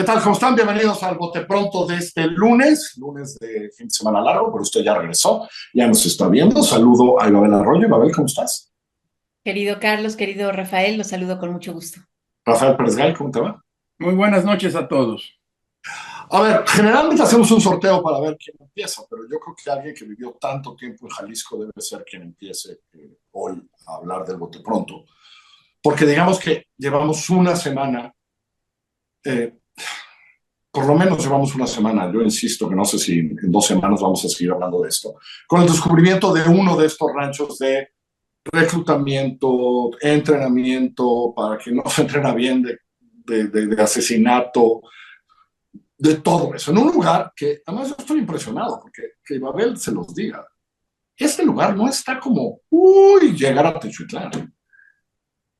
¿Qué tal? ¿Cómo están? Bienvenidos al Bote Pronto de este lunes de fin de semana largo, pero usted ya regresó, ya nos está viendo. Saludo a Ibabel Arroyo. Ibabel, ¿cómo estás? Querido Carlos, querido Rafael, los saludo con mucho gusto. Rafael Pérez Gay, ¿cómo te va? Muy buenas noches a todos. A ver, generalmente hacemos un sorteo para ver quién empieza, pero yo creo que alguien que vivió tanto tiempo en Jalisco debe ser quien empiece hoy a hablar del Bote Pronto, porque digamos que llevamos una semana, eh, por lo menos llevamos una semana, yo insisto que no sé si en 2 semanas vamos a seguir hablando de esto, con el descubrimiento de uno de estos ranchos de reclutamiento, entrenamiento para que no se entrena bien de asesinato, de todo eso, en un lugar que además yo estoy impresionado, porque que Babel se los diga, este lugar no está como, uy, llegar a Techuitlán,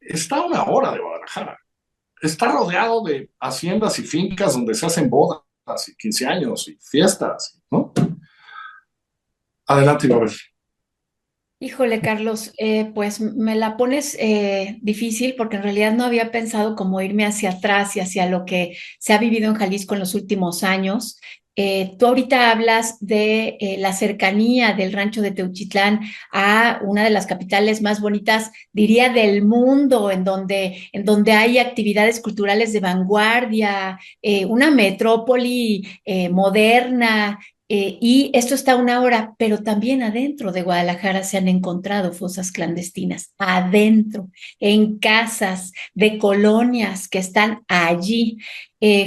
está a 1 hora de Guadalajara, está rodeado de haciendas y fincas donde se hacen bodas y 15 años y fiestas, ¿no? Adelante, Babel. Híjole, Carlos, pues me la pones difícil porque en realidad no había pensado cómo irme hacia atrás y hacia lo que se ha vivido en Jalisco en los últimos años. Tú ahorita hablas de la cercanía del rancho de Teuchitlán a una de las capitales más bonitas, diría, del mundo, en donde hay actividades culturales de vanguardia, una metrópoli moderna. Y esto está a 1 hora, pero también adentro de Guadalajara se han encontrado fosas clandestinas, adentro, en casas de colonias que están allí.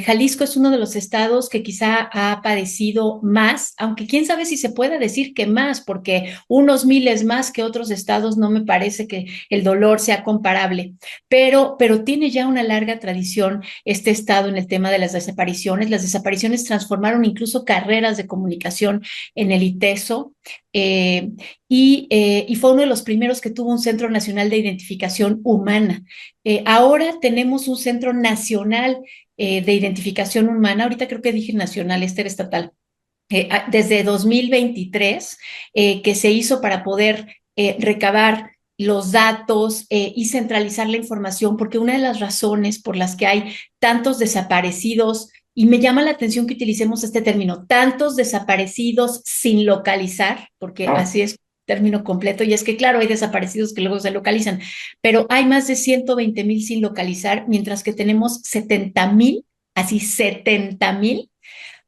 Jalisco es uno de los estados que quizá ha padecido más, aunque quién sabe si se puede decir que más, porque unos miles más que otros estados no me parece que el dolor sea comparable, pero tiene ya una larga tradición este estado en el tema de las desapariciones. Las desapariciones transformaron incluso carreras de comunicación en el ITESO. eh, y fue uno de los primeros que tuvo un Centro Nacional de Identificación Humana. Ahora tenemos un Centro Nacional de Identificación Humana, ahorita creo que dije nacional, este era estatal, desde 2023, que se hizo para poder recabar los datos y centralizar la información, porque una de las razones por las que hay tantos desaparecidos, y me llama la atención que utilicemos este término, tantos desaparecidos sin localizar, porque Ah, así es término completo, y es que claro, hay desaparecidos que luego se localizan, pero hay más de 120,000 sin localizar, mientras que tenemos 70,000, así 70,000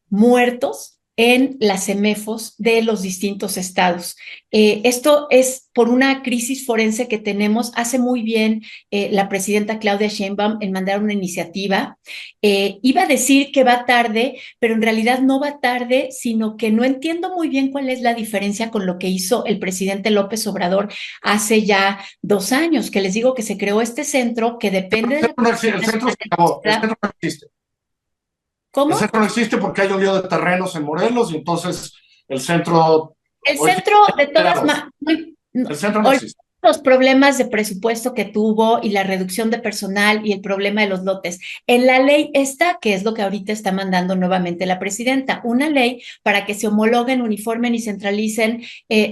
muertos en las CEMEFOS de los distintos estados. Esto es por una crisis forense que tenemos. Hace muy bien la presidenta Claudia Sheinbaum en mandar una iniciativa. Iba a decir que va tarde, pero en realidad no va tarde, sino que no entiendo muy bien cuál es la diferencia con lo que hizo el presidente López Obrador hace ya 2 años, que les digo que se creó este centro que depende de la el centro se acabó, el centro no existe. El ¿Cómo? centro no existe porque hay un lío de terrenos en Morelos y entonces el centro, El hoy centro, de todas tiene maneras, el centro no existe. los problemas de presupuesto que tuvo y la reducción de personal y el problema de los lotes. En la ley está, que es lo que ahorita está mandando nuevamente la presidenta, una ley para que se homologuen, uniformen y centralicen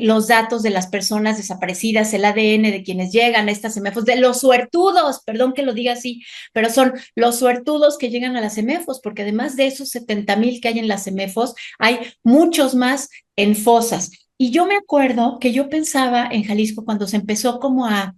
los datos de las personas desaparecidas, el ADN de quienes llegan a estas CEMEFOS, de los suertudos, perdón que lo diga así, pero son los suertudos que llegan a las CEMEFOS, porque además de esos 70,000 que hay en las CEMEFOS, hay muchos más en fosas. Y yo me acuerdo que yo pensaba en Jalisco cuando se empezó como a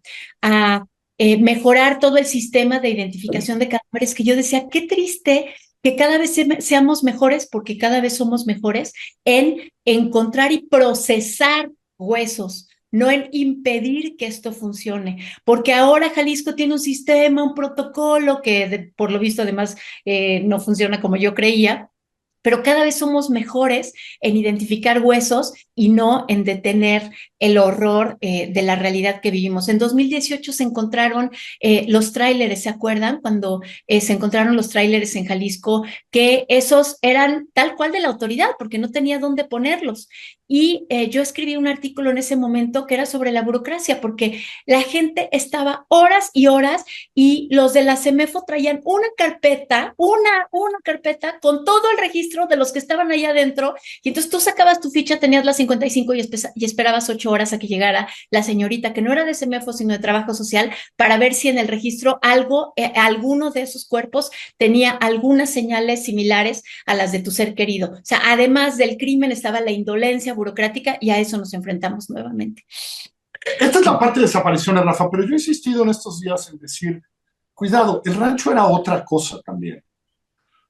mejorar todo el sistema de identificación de cadáveres, que yo decía, qué triste que cada vez seamos mejores, porque cada vez somos mejores en encontrar y procesar huesos, no en impedir que esto funcione, porque ahora Jalisco tiene un sistema, un protocolo que por lo visto además no funciona como yo creía, pero cada vez somos mejores en identificar huesos y no en detener el horror de la realidad que vivimos. En 2018 se encontraron los tráileres, ¿se acuerdan? Cuando se encontraron los tráileres en Jalisco, que esos eran tal cual de la autoridad, porque no tenía dónde ponerlos. Y yo escribí un artículo en ese momento que era sobre la burocracia, porque la gente estaba horas y horas y los de la CEMEFO traían una carpeta con todo el registro de los que estaban allá adentro, y entonces tú sacabas tu ficha, tenías las 55 y esperabas 8 horas a que llegara la señorita, que no era de Semefo, sino de Trabajo Social, para ver si en el registro alguno de esos cuerpos tenía algunas señales similares a las de tu ser querido. O sea, además del crimen estaba la indolencia burocrática y a eso nos enfrentamos nuevamente. Esta es la parte de desapariciones, Rafa, pero yo he insistido en estos días en decir, cuidado, el rancho era otra cosa también.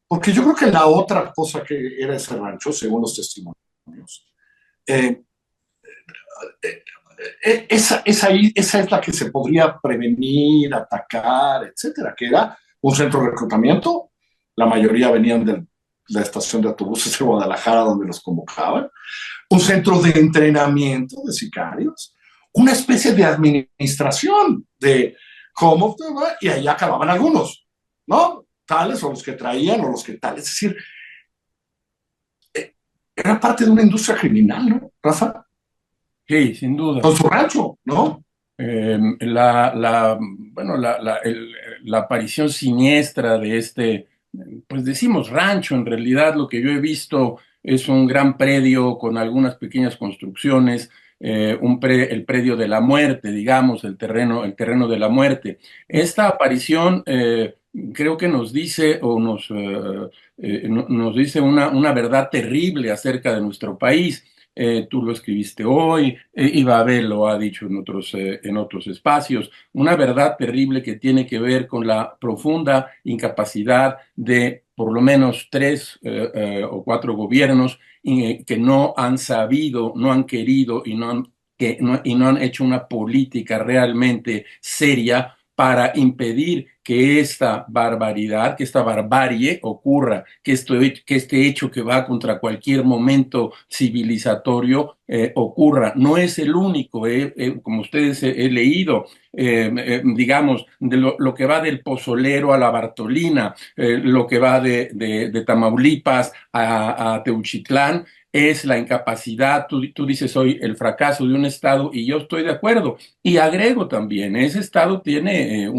Porque yo creo que la otra cosa que era ese rancho, según los testimonios, eh, esa es la que se podría prevenir, atacar, etcétera, que era un centro de reclutamiento. La mayoría venían de la estación de autobuses de Guadalajara, donde los convocaban. Un centro de entrenamiento de sicarios. Una especie de administración de cómo, y ahí acababan algunos, ¿no? Tales o los que traían o los que tales. Es decir, era parte de una industria criminal, ¿no, Rafa? Sí, sin duda. Con su rancho, ¿no? La aparición siniestra de este, pues decimos rancho, en realidad lo que yo he visto es un gran predio con algunas pequeñas construcciones, el predio de la muerte, digamos, el terreno de la muerte. Esta aparición creo que nos dice nos dice una verdad terrible acerca de nuestro país. Tú lo escribiste hoy, Ibabel lo ha dicho en otros espacios, una verdad terrible que tiene que ver con la profunda incapacidad de por lo menos 3 o 4 gobiernos que no han sabido, no han querido y no han hecho una política realmente seria para impedir que esta barbaridad, que esta barbarie ocurra, que este hecho que va contra cualquier momento civilizatorio ocurra. No es el único, como ustedes he leído, digamos, de lo que va del Pozolero a la Bartolina, lo que va de Tamaulipas a Teuchitlán, es la incapacidad. Tú dices hoy el fracaso de un Estado y yo estoy de acuerdo. Y agrego también, ese Estado tiene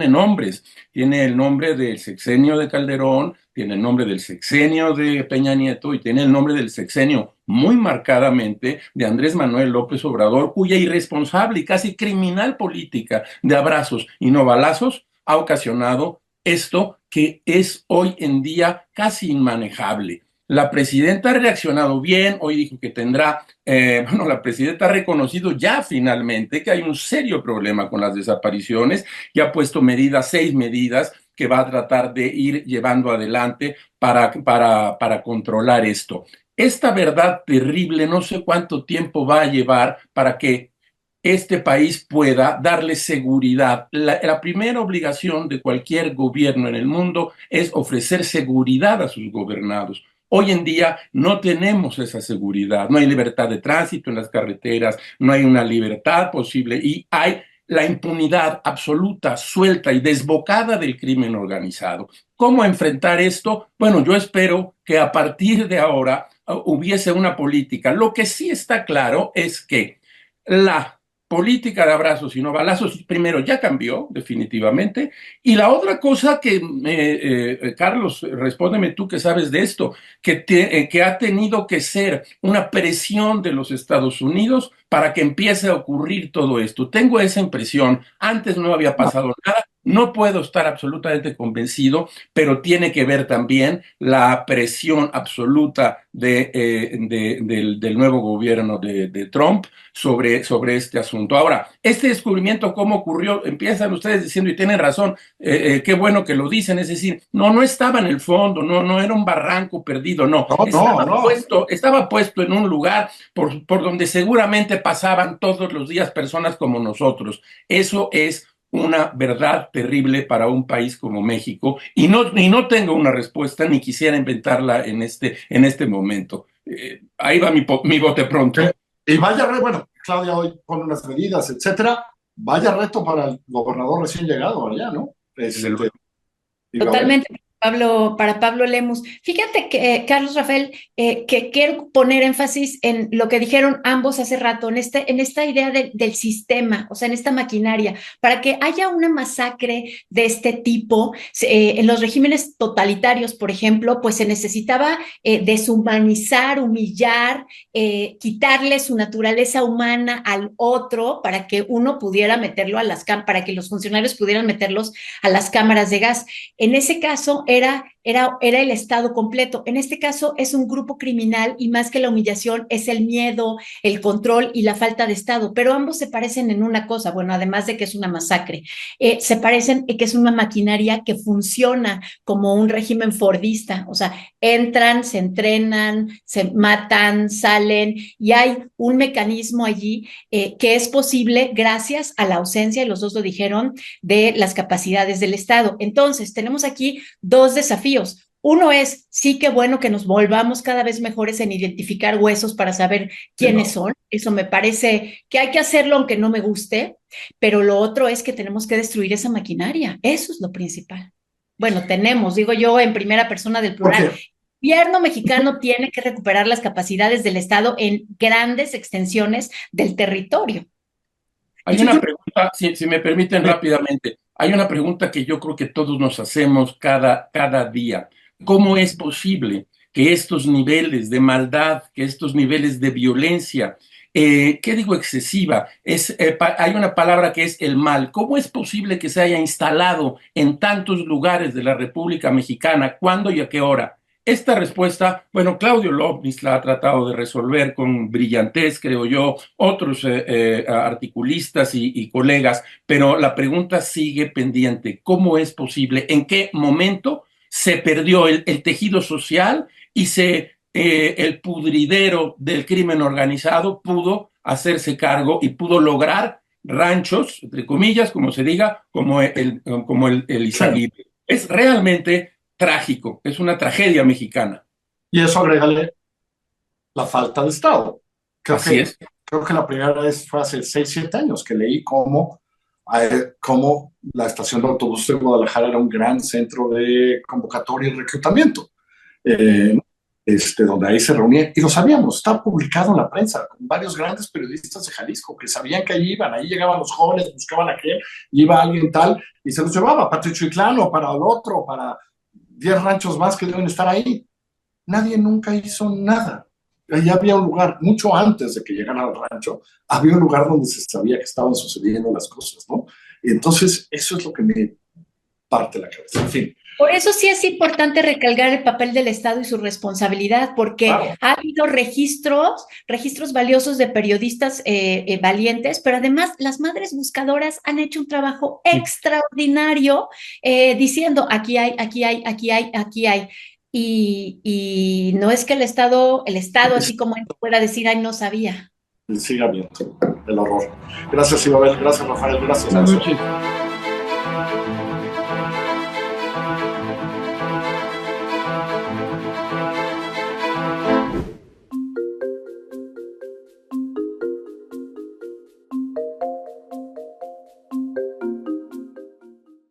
nombres, tiene el nombre del sexenio de Calderón, tiene el nombre del sexenio de Peña Nieto y tiene el nombre del sexenio muy marcadamente de Andrés Manuel López Obrador, cuya irresponsable y casi criminal política de abrazos y no balazos ha ocasionado esto que es hoy en día casi inmanejable. La presidenta ha reaccionado bien, hoy dijo que la presidenta ha reconocido ya finalmente que hay un serio problema con las desapariciones y ha puesto 6 medidas que va a tratar de ir llevando adelante para controlar esto. Esta verdad terrible, no sé cuánto tiempo va a llevar para que este país pueda darle seguridad. La primera obligación de cualquier gobierno en el mundo es ofrecer seguridad a sus gobernados. Hoy en día no tenemos esa seguridad, no hay libertad de tránsito en las carreteras, no hay una libertad posible y hay la impunidad absoluta, suelta y desbocada del crimen organizado. ¿Cómo enfrentar esto? Bueno, yo espero que a partir de ahora hubiese una política. Lo que sí está claro es que la política de abrazos y no balazos, primero ya cambió definitivamente, y la otra cosa que, Carlos, respóndeme tú que sabes de esto, que ha tenido que ser una presión de los Estados Unidos para que empiece a ocurrir todo esto. Tengo esa impresión, antes no había pasado nada, no puedo estar absolutamente convencido, pero tiene que ver también la presión absoluta del nuevo gobierno de Trump sobre este asunto. Ahora, este descubrimiento, ¿cómo ocurrió? Empiezan ustedes diciendo, y tienen razón, qué bueno que lo dicen, es decir, no estaba en el fondo, no era un barranco perdido, estaba puesto en un lugar por donde seguramente pasaban todos los días personas como nosotros. Eso es una verdad terrible para un país como México y no tengo una respuesta ni quisiera inventarla en este momento. Ahí va mi bote pronto. Y vaya reto, bueno, Claudia hoy pone unas medidas, etcétera. Vaya reto para el gobernador recién llegado allá, ¿no? Totalmente. Para Pablo Lemus. Fíjate que, Carlos Rafael, que quiero poner énfasis en lo que dijeron ambos hace rato, en esta idea del sistema, o sea, en esta maquinaria, para que haya una masacre de este tipo. En los regímenes totalitarios, por ejemplo, pues se necesitaba deshumanizar, humillar, quitarle su naturaleza humana al otro para que uno pudiera meterlo a para que los funcionarios pudieran meterlos a las cámaras de gas. En ese caso era el Estado completo. En este caso es un grupo criminal y más que la humillación es el miedo, el control y la falta de Estado. Pero ambos se parecen en una cosa, bueno, además de que es una masacre, se parecen en que es una maquinaria que funciona como un régimen fordista. O sea, entran, se entrenan, se matan, salen y hay un mecanismo allí que es posible gracias a la ausencia, y los dos lo dijeron, de las capacidades del Estado. Entonces, tenemos aquí dos desafíos. Uno es, sí, qué bueno que nos volvamos cada vez mejores en identificar huesos para saber quiénes son. Eso me parece que hay que hacerlo aunque no me guste, pero lo otro es que tenemos que destruir esa maquinaria. Eso es lo principal. Bueno, tenemos, digo yo en primera persona del plural. El gobierno mexicano tiene que recuperar las capacidades del Estado en grandes extensiones del territorio. Hay una pregunta, si me permiten rápidamente, hay una pregunta que yo creo que todos nos hacemos cada día. ¿Cómo es posible que estos niveles de maldad, que estos niveles de violencia, ¿qué digo excesiva? Hay una palabra que es el mal. ¿Cómo es posible que se haya instalado en tantos lugares de la República Mexicana? ¿Cuándo y a qué hora? Esta respuesta, bueno, Claudio Lovnis la ha tratado de resolver con brillantez, creo yo, otros articulistas y colegas, pero la pregunta sigue pendiente. ¿Cómo es posible? ¿En qué momento se perdió el tejido social y el pudridero del crimen organizado pudo hacerse cargo y pudo lograr ranchos, entre comillas, como se diga, como el Izaguirre? Es realmente trágico, es una tragedia mexicana. Y eso agrégale la falta de Estado. Así es. Creo que la primera vez fue hace 6, 7 años que leí cómo la estación de autobús de Guadalajara era un gran centro de convocatoria y reclutamiento, donde ahí se reunían, y lo sabíamos, está publicado en la prensa, con varios grandes periodistas de Jalisco que sabían que allí iban, ahí llegaban los jóvenes, buscaban a quién, iba alguien tal, y se los llevaba para Teotihuacán o para el otro, para 10 ranchos más que deben estar ahí. Nadie nunca hizo nada. Ahí había un lugar, mucho antes de que llegaran al rancho, había un lugar donde se sabía que estaban sucediendo las cosas, ¿no? Y entonces eso es lo que me parte la cabeza. En fin. Por eso sí es importante recalcar el papel del Estado y su responsabilidad, porque ha habido registros valiosos de periodistas valientes, pero además las madres buscadoras han hecho un trabajo extraordinario diciendo aquí hay, aquí hay, aquí hay, aquí hay. Y no es que el Estado, así como él pueda decir, ay, no sabía. Siga viendo el horror. Gracias, Isabel. Gracias, Rafael. Gracias. Buenas noches.